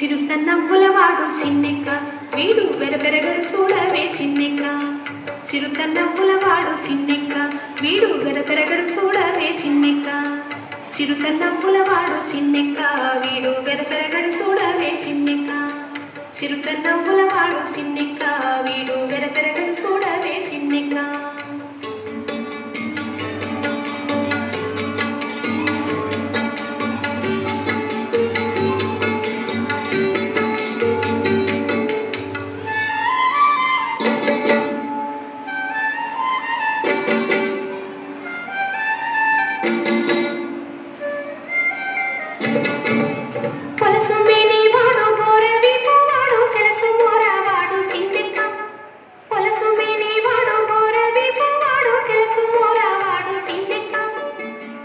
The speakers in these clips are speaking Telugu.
చిరుతన్నవ్వులవాడు సిన్నెక్క వీడు వెరపెరగడు చూడవే సిన్నెక్క. చిరుతన్నవ్వులవాడు సిన్నెక్క వీడు వెరపెరగడు చూడవే సిన్నెక్క. చిరుతన్నవ్వులవాడు సిన్నెక్క వీడు వెరపెరగడు చూడవే సిన్నెక్క. చిరుతన్నవ్వులవాడు సిన్నెక్క వీడు వెరపెరగడు చూడవే సిన్నెక్క. పొలసు మేనేవాడు గోరవీపువాడు సెలసు మోరవాడు సిన్నెక్క. పొలసు మేనేవాడు గోరవీపువాడు సెలసు మోరవాడు సిన్నెక్క.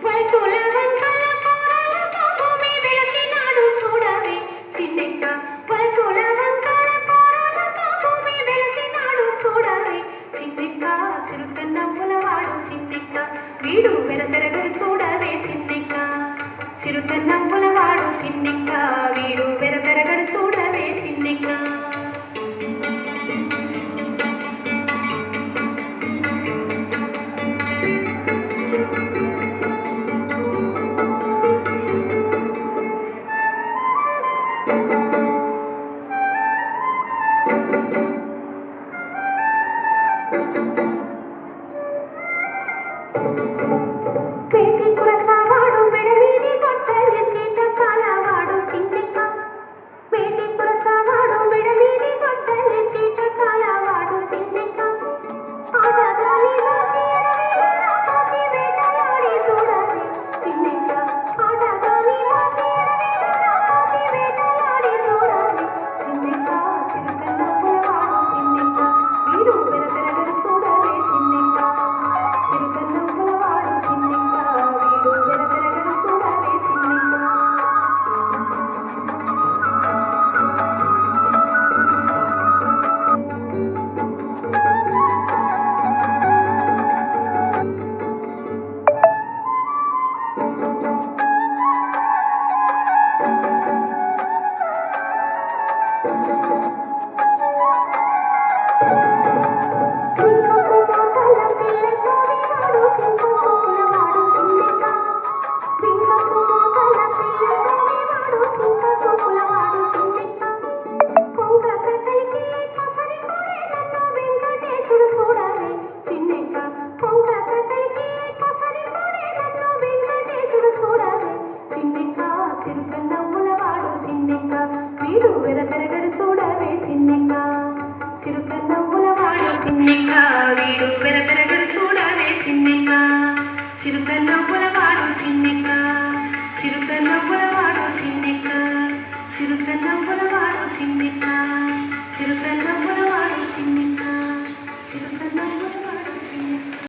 వలసుల వంకల కూరలతో భూమి వెలసినాడు చూడవే సిన్నెక్క. వలసుల వంకల కూరలతో భూమి వెలసినాడు చూడవే సిన్నెక్క. చిరుతన్నవ్వులవాడు సిన్నెక్క వీడు వెరపెరగడు చూడవే సిన్నెక్క. చిరుతన్నవ్వులవాడు సిన్నెక్క వీడు వెరపెరగడు చూడవే సిన్నెక్క. పేటి కురసవాడు మెడమీది గొట్టలి చీట కాలవాడు సిన్నెక్క. పేటి కురసవాడు మెడమీది గొట్టలి చీట కాలవాడు సిన్నెక్క. ఆటగాలి వాసి ఎడవేల కాసి వేటలాడి చూడవే సిన్నెక్క. ఆటగాలి వాసి ఎడవేల కాసి వేటలాడి చూడవే సిన్నెక్క. చిరుతన్నవ్వులవాడు సిన్నెక్క వీడు వెరపెరగడు చూడవే సిన్నెక్క. చిరుతన్నవ్వులవాడు సిన్నెక్క వీడు వెరపెరగడు చూడవే సిన్నెక్క. వీడు వెరపెరగడు చూడవే సిన్నెక్క. చిరుతన్నవ్వులవాడు సిన్నెక్క వీడు వెరపెరగడు చూడవే సిన్నెక్క. చిరుతన్నవ్వులవాడు